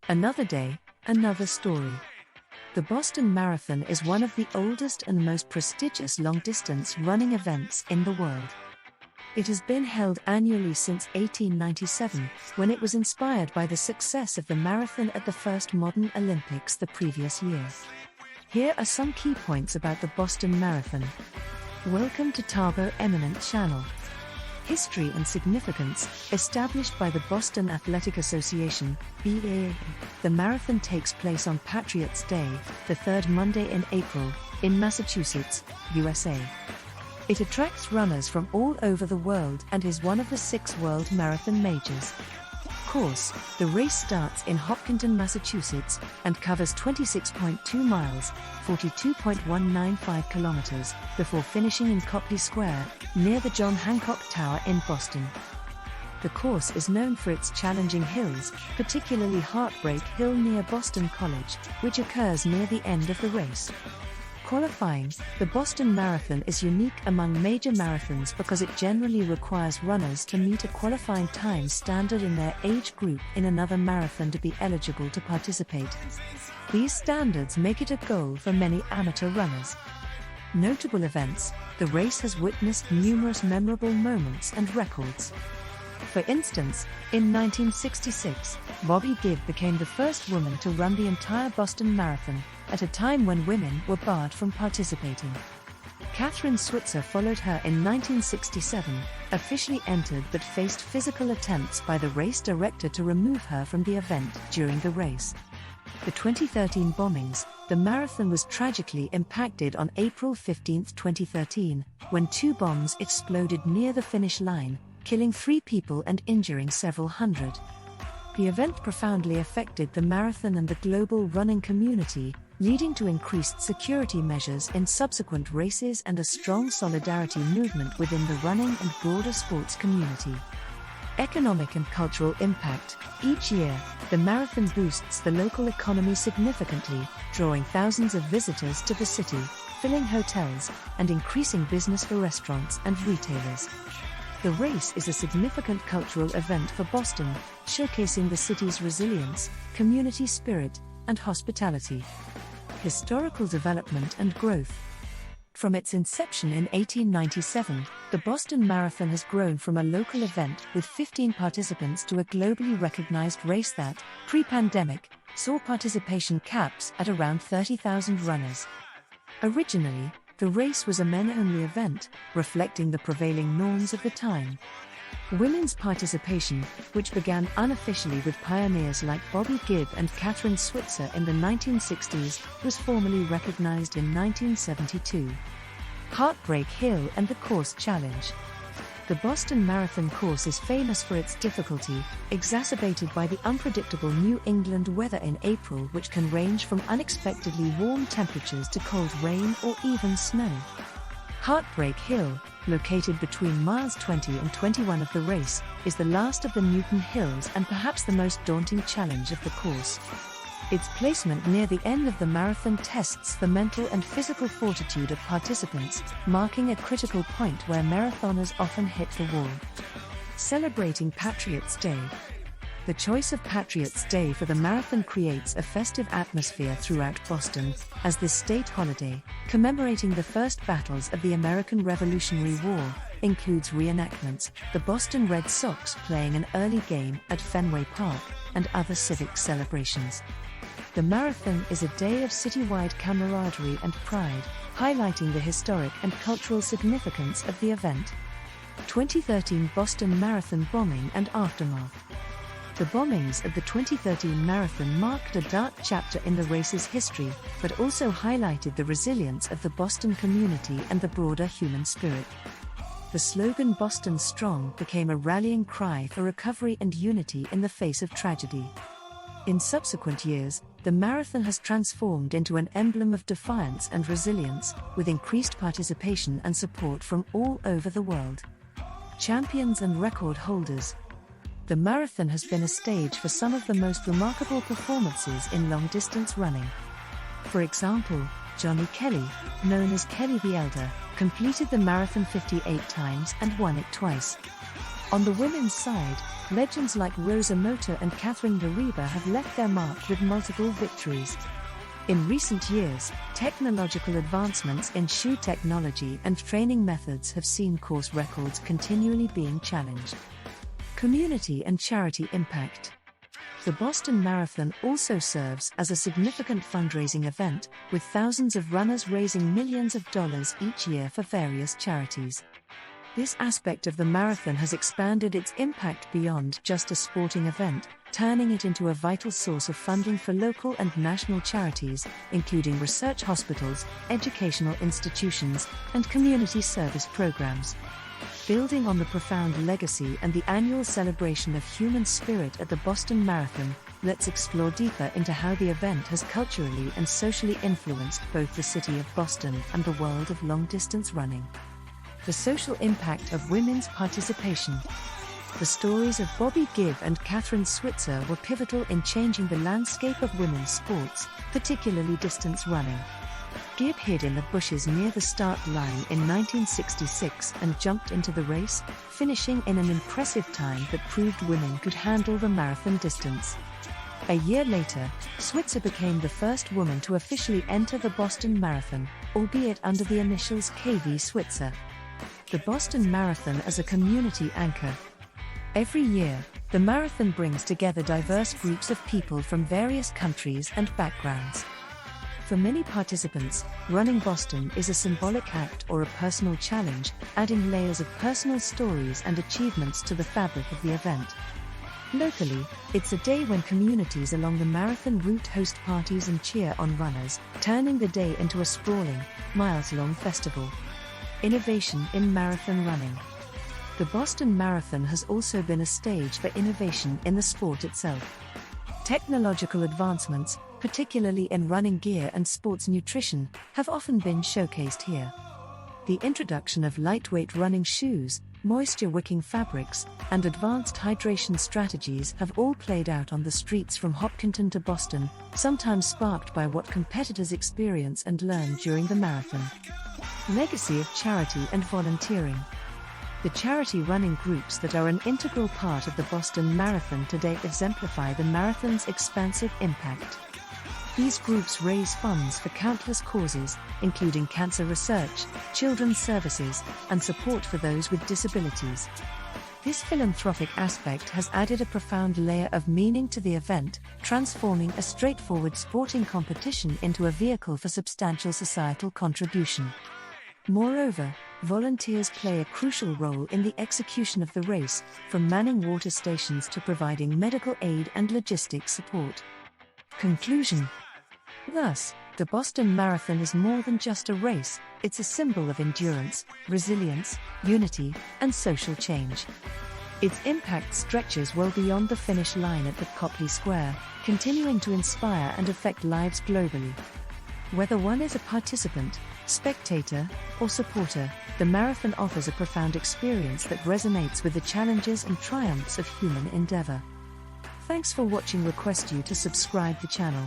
Another day, another story. The Boston Marathon is one of the oldest and most prestigious long-distance running events in the world. It has been held annually since 1897, when it was inspired by the success of the marathon at the first modern Olympics the previous year. Here are some key points about the Boston Marathon. Welcome to Tabo Eminent Channel. History and significance. Established by the Boston Athletic Association, BAA, the marathon takes place on Patriots Day, the third Monday in April, in Massachusetts, USA. It attracts runners from all over the world and is one of the 6 world marathon majors. Course: the race starts in Hopkinton, Massachusetts, and covers 26.2 miles, 42.195 kilometers, before finishing in Copley Square, near the John Hancock Tower in Boston. The course is known for its challenging hills, particularly Heartbreak Hill near Boston College, which occurs near the end of the race. Qualifying: the Boston Marathon is unique among major marathons because it generally requires runners to meet a qualifying time standard in their age group in another marathon to be eligible to participate. These standards make it a goal for many amateur runners. Notable events: the race has witnessed numerous memorable moments and records. For instance, in 1966, Bobby Gibb became the first woman to run the entire Boston Marathon, at a time when women were barred from participating. Kathrine Switzer followed her in 1967, officially entered but faced physical attempts by the race director to remove her from the event during the race. The 2013 bombings: the marathon was tragically impacted on April 15, 2013, when 2 bombs exploded near the finish line, killing 3 people and injuring several hundred. The event profoundly affected the marathon and the global running community, leading to increased security measures in subsequent races and a strong solidarity movement within the running and broader sports community. Economic and cultural impact: each year, the marathon boosts the local economy significantly, drawing thousands of visitors to the city, filling hotels, and increasing business for restaurants and retailers. The race is a significant cultural event for Boston, showcasing the city's resilience, community spirit, and hospitality. Historical development and growth. From its inception in 1897, the Boston Marathon has grown from a local event with 15 participants to a globally recognized race that, pre-pandemic, saw participation caps at around 30,000 runners. Originally, the race was a men-only event, reflecting the prevailing norms of the time. Women's participation, which began unofficially with pioneers like Bobby Gibb and Kathrine Switzer in the 1960s, was formally recognized in 1972. Heartbreak Hill and the Course Challenge. The Boston Marathon course is famous for its difficulty, exacerbated by the unpredictable New England weather in April, which can range from unexpectedly warm temperatures to cold rain or even snow. Heartbreak Hill, located between miles 20 and 21 of the race, is the last of the Newton Hills and perhaps the most daunting challenge of the course. Its placement near the end of the marathon tests the mental and physical fortitude of participants, marking a critical point where marathoners often hit the wall. Celebrating Patriots Day. The choice of Patriots Day for the marathon creates a festive atmosphere throughout Boston, as this state holiday, commemorating the first battles of the American Revolutionary War, includes reenactments, the Boston Red Sox playing an early game at Fenway Park, and other civic celebrations. The marathon is a day of citywide camaraderie and pride, highlighting the historic and cultural significance of the event. 2013 Boston Marathon bombing and aftermath. The bombings of the 2013 marathon marked a dark chapter in the race's history, but also highlighted the resilience of the Boston community and the broader human spirit. The slogan "Boston Strong" became a rallying cry for recovery and unity in the face of tragedy. In subsequent years, the marathon has transformed into an emblem of defiance and resilience, with increased participation and support from all over the world. Champions and record holders. The marathon has been a stage for some of the most remarkable performances in long-distance running. For example, Johnny Kelly, known as Kelly the Elder, completed the marathon 58 times and won it twice. On the women's side, Legends like Rosa Mota and Catherine Deriba have left their mark with multiple victories. In recent years, technological advancements in shoe technology and training methods have seen course records continually being challenged. Community and charity impact. The Boston Marathon also serves as a significant fundraising event, with thousands of runners raising millions of dollars each year for various charities. This aspect of the marathon has expanded its impact beyond just a sporting event, turning it into a vital source of funding for local and national charities, including research hospitals, educational institutions, and community service programs. Building on the profound legacy and the annual celebration of human spirit at the Boston Marathon, let's explore deeper into how the event has culturally and socially influenced both the city of Boston and the world of long-distance running. The social impact of women's participation. The stories of Bobby Gibb and Catherine Switzer were pivotal in changing the landscape of women's sports, particularly distance running. Gibb hid in the bushes near the start line in 1966 and jumped into the race, finishing in an impressive time that proved women could handle the marathon distance. A year later, Switzer became the first woman to officially enter the Boston Marathon, albeit under the initials KV Switzer. The Boston Marathon as a community anchor. Every year, the marathon brings together diverse groups of people from various countries and backgrounds. For many participants, running Boston is a symbolic act or a personal challenge, adding layers of personal stories and achievements to the fabric of the event. Locally, it's a day when communities along the marathon route host parties and cheer on runners, turning the day into a sprawling, miles-long festival. Innovation in marathon running. The Boston Marathon has also been a stage for innovation in the sport itself. Technological advancements, particularly in running gear and sports nutrition, have often been showcased here. The introduction of lightweight running shoes, moisture-wicking fabrics, and advanced hydration strategies have all played out on the streets from Hopkinton to Boston, sometimes sparked by what competitors experience and learn during the marathon. Legacy of charity and volunteering. The charity running groups that are an integral part of the Boston Marathon today exemplify the marathon's expansive impact. These groups raise funds for countless causes, including cancer research, children's services, and support for those with disabilities. This philanthropic aspect has added a profound layer of meaning to the event, transforming a straightforward sporting competition into a vehicle for substantial societal contribution. Moreover, volunteers play a crucial role in the execution of the race, from manning water stations to providing medical aid and logistics support. Conclusion. Thus, the Boston Marathon is more than just a race, it's a symbol of endurance, resilience, unity, and social change. Its impact stretches well beyond the finish line at the Copley Square, continuing to inspire and affect lives globally. Whether one is a participant, spectator, or supporter, the marathon offers a profound experience that resonates with the challenges and triumphs of human endeavor. Thanks for watching. Request you to subscribe the channel.